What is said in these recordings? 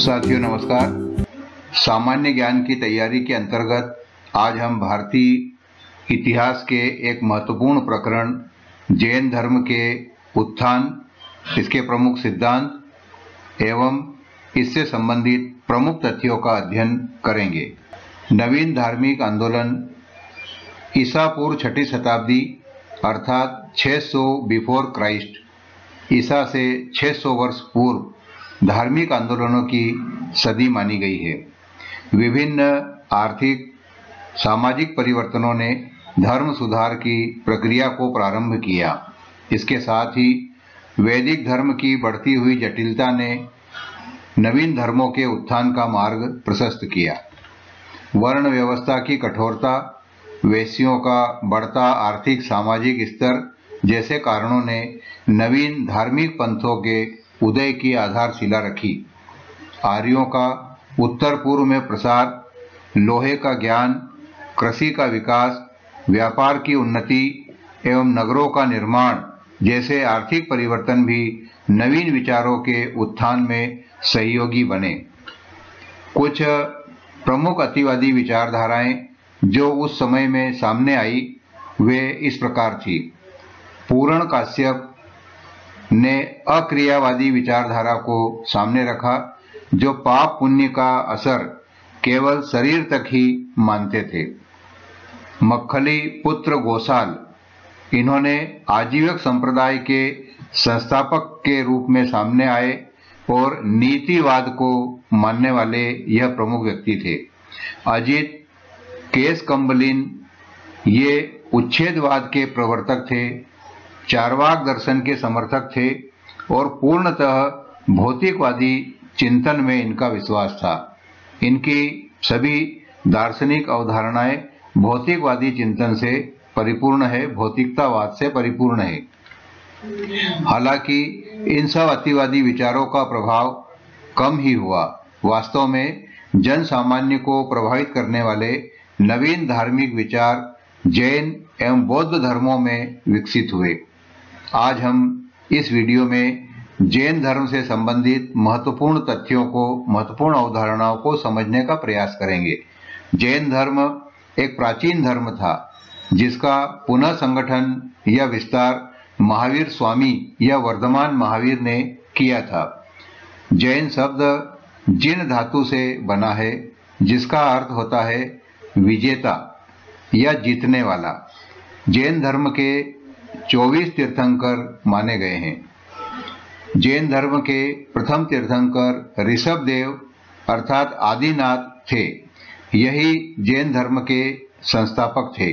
साथियों नमस्कार। सामान्य ज्ञान की तैयारी के अंतर्गत आज हम भारतीय इतिहास के एक महत्वपूर्ण प्रकरण जैन धर्म के उत्थान, इसके प्रमुख सिद्धांत एवं इससे संबंधित प्रमुख तथ्यों का अध्ययन करेंगे। नवीन धार्मिक आंदोलन ईसा पूर्व 6ठी शताब्दी अर्थात 600 बिफोर क्राइस्ट, ईसा से 600 वर्ष पूर्व धार्मिक आंदोलनों की सदी मानी गई है। विभिन्न आर्थिक सामाजिक परिवर्तनों ने धर्म सुधार की प्रक्रिया को प्रारंभ किया। इसके साथ ही वैदिक धर्म की बढ़ती हुई जटिलता ने नवीन धर्मों के उत्थान का मार्ग प्रशस्त किया। वर्ण व्यवस्था की कठोरता, वेश्यों का बढ़ता आर्थिक सामाजिक स्तर जैसे कारणों ने नवीन धार्मिक पंथों के उदय की आधारशिला रखी। आर्यों का उत्तर पूर्व में प्रसार, लोहे का ज्ञान, कृषि का विकास, व्यापार की उन्नति एवं नगरों का निर्माण जैसे आर्थिक परिवर्तन भी नवीन विचारों के उत्थान में सहयोगी बने। कुछ प्रमुख अतिवादी विचारधाराएं जो उस समय में सामने आई वे इस प्रकार थी। पूर्ण काश्यप ने अक्रियावादी विचारधारा को सामने रखा, जो पाप पुण्य का असर केवल शरीर तक ही मानते थे। मक्खली पुत्र गोसाल, इन्होंने आजीवक संप्रदाय के संस्थापक के रूप में सामने आए और नीतिवाद को मानने वाले यह प्रमुख व्यक्ति थे। अजित केशकम्बलिन, ये उच्छेदवाद के प्रवर्तक थे, चार्वाक दर्शन के समर्थक थे और पूर्णतः भौतिकवादी चिंतन में इनका विश्वास था। इनकी सभी दार्शनिक अवधारणाएं भौतिकवादी चिंतन से परिपूर्ण है, भौतिकतावाद से परिपूर्ण है। हालांकि इन सब अतिवादी विचारों का प्रभाव कम ही हुआ। वास्तव में जन सामान्य को प्रभावित करने वाले नवीन धार्मिक विचार जैन एवं बौद्ध धर्मों में विकसित हुए। आज हम इस वीडियो में जैन धर्म से संबंधित महत्वपूर्ण तथ्यों को, महत्वपूर्ण अवधारणाओं को समझने का प्रयास करेंगे। जैन धर्म एक प्राचीन धर्म था जिसका पुनः संगठन या विस्तार महावीर स्वामी या वर्धमान महावीर ने किया था। जैन शब्द जिन धातु से बना है, जिसका अर्थ होता है विजेता या जीतने वाला। जैन धर्म के 24 तीर्थंकर माने गए हैं। जैन धर्म के प्रथम तीर्थंकर ऋषभदेव अर्थात आदिनाथ थे। यही जैन धर्म के संस्थापक थे।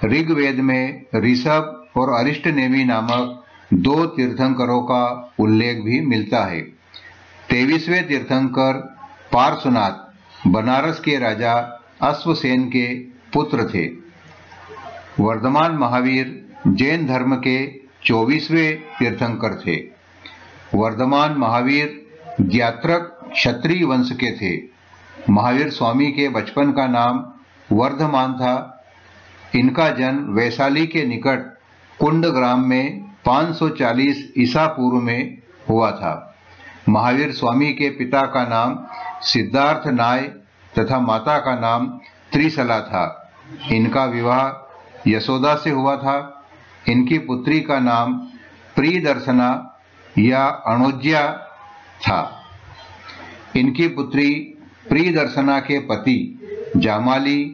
ऋग्वेद में ऋषभ और अरिष्टनेमि नामक 2 तीर्थंकरों का उल्लेख भी मिलता है। 23वें तीर्थंकर पार्श्वनाथ बनारस के राजा अश्वसेन के पुत्र थे। वर्धमान महावीर जैन धर्म के 24वें तीर्थंकर थे। वर्धमान महावीर ज्ञात्रक क्षत्रिय वंश के थे। महावीर स्वामी के बचपन का नाम वर्धमान था। इनका जन्म वैशाली के निकट कुंड ग्राम में 540 ईसा पूर्व में हुआ था। महावीर स्वामी के पिता का नाम सिद्धार्थ नाय तथा माता का नाम त्रिशला था। इनका विवाह यशोदा से हुआ था। इनकी पुत्री का नाम प्रियदर्शना या अणोज्या था। इनकी पुत्री प्रियदर्शना के पति जामाली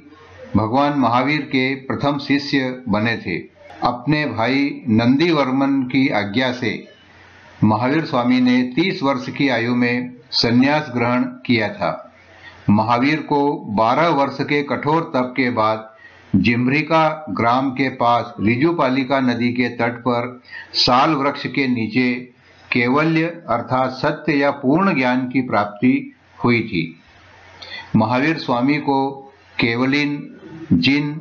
भगवान महावीर के प्रथम शिष्य बने थे। अपने भाई नंदीवर्मन की आज्ञा से महावीर स्वामी ने 30 वर्ष की आयु में संन्यास ग्रहण किया था। महावीर को 12 वर्ष के कठोर तप के बाद जिम्भ्रिका ग्राम के पास ऋजुपालिका नदी के तट पर साल वृक्ष के नीचे कैवल्य अर्थात सत्य या पूर्ण ज्ञान की प्राप्ति हुई थी। महावीर स्वामी को केवलिन, जिन,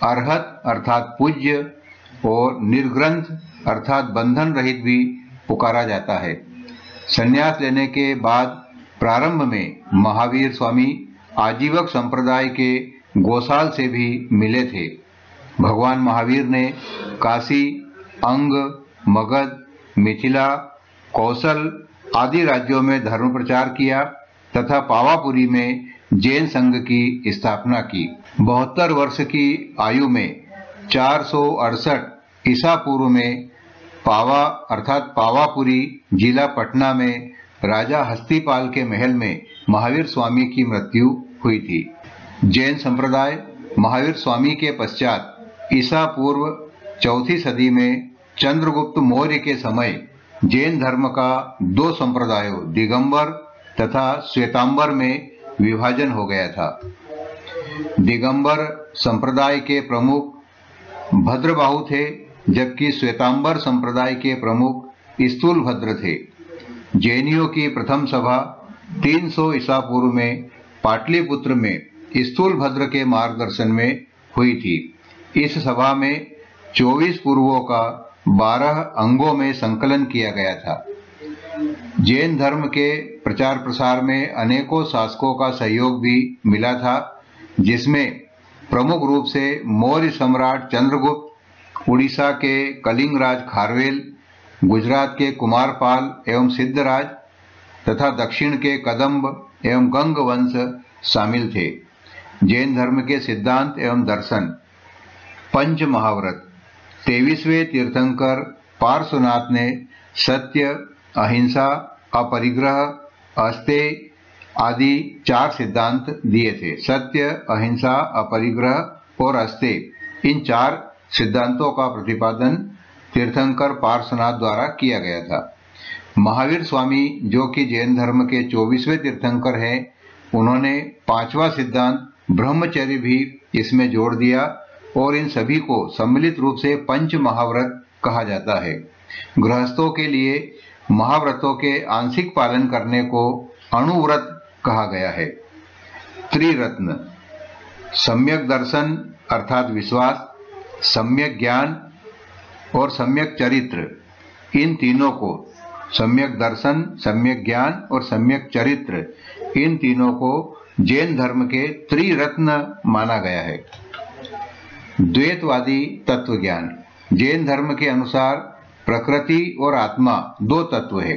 अरहत अर्थात पूज्य और निर्ग्रंथ अर्थात बंधन रहित भी पुकारा जाता है। संन्यास लेने के बाद प्रारंभ में महावीर स्वामी आजीवक संप्रदाय के गोसाल से भी मिले थे। भगवान महावीर ने काशी, अंग, मगध, मिथिला, कौशल आदि राज्यों में धर्म प्रचार किया तथा पावापुरी में जैन संघ की स्थापना की। 72 वर्ष की आयु में 468 ईसा पूर्व में पावा अर्थात पावापुरी जिला पटना में राजा हस्तिपाल के महल में महावीर स्वामी की मृत्यु हुई थी। जैन संप्रदाय महावीर स्वामी के पश्चात ईसा पूर्व 4वीं सदी में चंद्रगुप्त मौर्य के समय जैन धर्म का 2 संप्रदायों दिगंबर तथा श्वेतांबर में विभाजन हो गया था। दिगंबर संप्रदाय के प्रमुख भद्रबाहु थे, जबकि श्वेतांबर संप्रदाय के प्रमुख स्थूलभद्र थे। जैनियों की प्रथम सभा 300 ईसा पूर्व में पाटलिपुत्र में स्थूलभद्र के मार्गदर्शन में हुई थी। इस सभा में 24 पूर्वों का 12 अंगों में संकलन किया गया था। जैन धर्म के प्रचार प्रसार में अनेकों शासकों का सहयोग भी मिला था, जिसमें प्रमुख रूप से मौर्य सम्राट चंद्रगुप्त, उड़ीसा के कलिंगराज खारवेल, गुजरात के कुमारपाल एवं सिद्धराज तथा दक्षिण के कदम्ब एवं गंग वंश शामिल थे। जैन धर्म के सिद्धांत एवं दर्शन। पंच महाव्रत। 23वें तीर्थंकर पार्श्वनाथ ने सत्य, अहिंसा, अपरिग्रह, अस्तेय आदि 4 सिद्धांत दिए थे। सत्य, अहिंसा, अपरिग्रह और अस्तेय, इन 4 सिद्धांतों का प्रतिपादन तीर्थंकर पार्श्वनाथ द्वारा किया गया था। महावीर स्वामी, जो कि जैन धर्म के 24वें तीर्थंकर हैं, उन्होंने 5वां सिद्धांत ब्रह्मचर्य भी इसमें जोड़ दिया और इन सभी को सम्मिलित रूप से पंच महाव्रत कहा जाता है। गृहस्थों के लिए महाव्रतों के आंशिक पालन करने को अणुव्रत कहा गया है। त्रिरत्न। सम्यक दर्शन अर्थात विश्वास, सम्यक ज्ञान और सम्यक चरित्र, इन तीनों को सम्यक दर्शन, सम्यक ज्ञान और सम्यक चरित्र, इन तीनों को जैन धर्म के त्रिरत्न माना गया है। द्वैतवादी तत्व ज्ञान। जैन धर्म के अनुसार प्रकृति और आत्मा 2 तत्व है।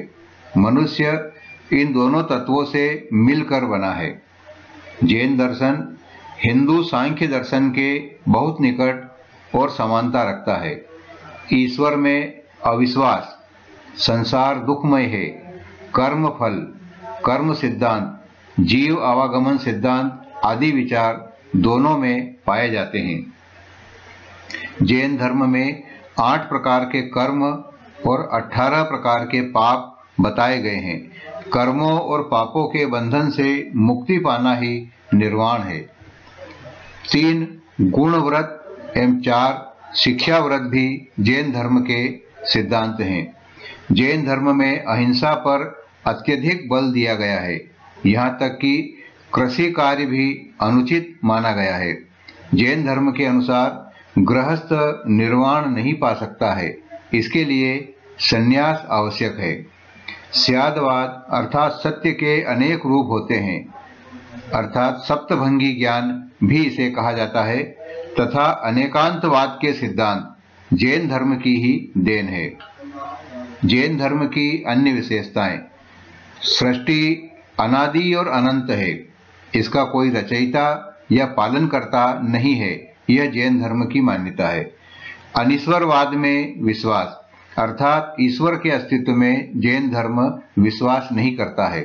मनुष्य इन दोनों तत्वों से मिलकर बना है। जैन दर्शन हिंदू सांख्य दर्शन के बहुत निकट और समानता रखता है। ईश्वर में अविश्वास, संसार दुखमय है, कर्म फल, कर्म सिद्धांत, जीव आवागमन सिद्धांत आदि विचार दोनों में पाए जाते हैं। जैन धर्म में 8 प्रकार के कर्म और 18 प्रकार के पाप बताए गए हैं। कर्मों और पापों के बंधन से मुक्ति पाना ही निर्वाण है। 3 गुण व्रत एवं 4 शिक्षा व्रत भी जैन धर्म के सिद्धांत हैं। जैन धर्म में अहिंसा पर अत्यधिक बल दिया गया है। यहाँ तक कि कृषि कार्य भी अनुचित माना गया है। जैन धर्म के अनुसार गृहस्थ निर्वाण नहीं पा सकता है, इसके लिए संन्यास आवश्यक है। स्यादवाद अर्थात सत्य के अनेक रूप होते हैं, अर्थात सप्तभंगी ज्ञान भी इसे कहा जाता है, तथा अनेकांतवाद के सिद्धांत जैन धर्म की ही देन है। जैन धर्म की अन्य विशेषताएं। सृष्टि अनादि और अनंत है, इसका कोई रचयिता या पालनकर्ता नहीं है, यह जैन धर्म की मान्यता है। अनीश्वरवाद में विश्वास अर्थात ईश्वर के अस्तित्व में जैन धर्म विश्वास नहीं करता है।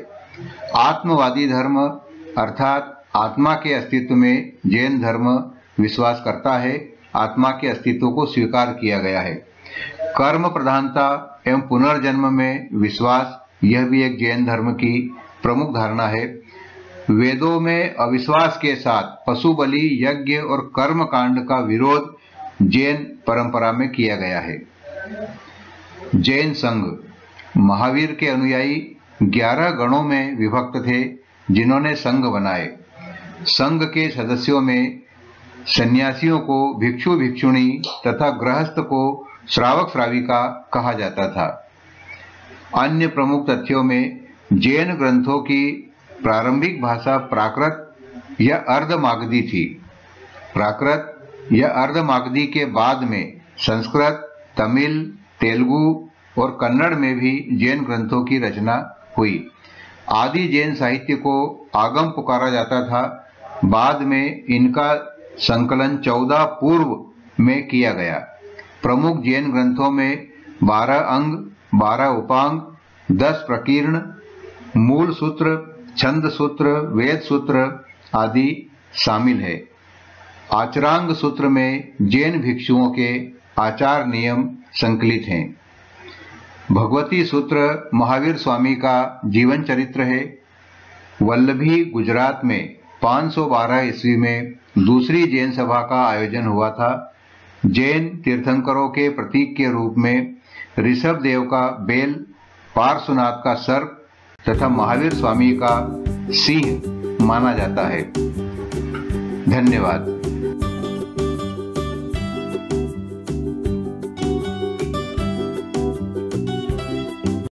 आत्मवादी धर्म अर्थात आत्मा के अस्तित्व में जैन धर्म विश्वास करता है, आत्मा के अस्तित्व को स्वीकार किया गया है। कर्म प्रधानता एवं पुनर्जन्म में विश्वास, यह भी एक जैन धर्म की प्रमुख धारणा है। वेदों में अविश्वास के साथ पशु बलि, यज्ञ और कर्म कांड का विरोध जैन परंपरा में किया गया है। जैन संघ। महावीर के अनुयायी 11 गणों में विभक्त थे, जिन्होंने संघ बनाए। संघ के सदस्यों में सन्यासियों को भिक्षु भिक्षुणी तथा गृहस्थ को श्रावक श्राविका कहा जाता था। अन्य प्रमुख तथ्यों में जैन ग्रंथों की प्रारंभिक भाषा प्राकृत या अर्धमागधी थी। प्राकृत या अर्धमागधी के बाद में संस्कृत, तमिल, तेलुगु और कन्नड़ में भी जैन ग्रंथों की रचना हुई। आदि जैन साहित्य को आगम पुकारा जाता था। बाद में इनका संकलन 14 पूर्व में किया गया। प्रमुख जैन ग्रंथों में 12 अंग, 12 उपांग, 10 प्रकीर्ण, मूल सूत्र, छंद सूत्र, वेद सूत्र आदि शामिल है। आचरांग सूत्र में जैन भिक्षुओं के आचार नियम संकलित हैं। भगवती सूत्र महावीर स्वामी का जीवन चरित्र है। वल्लभी गुजरात में 512 ईस्वी में दूसरी जैन सभा का आयोजन हुआ था। जैन तीर्थंकरों के प्रतीक के रूप में ऋषभ देव का बेल, पार्श्वनाथ का सर्प तथा महावीर स्वामी का सिंह माना जाता है। धन्यवाद।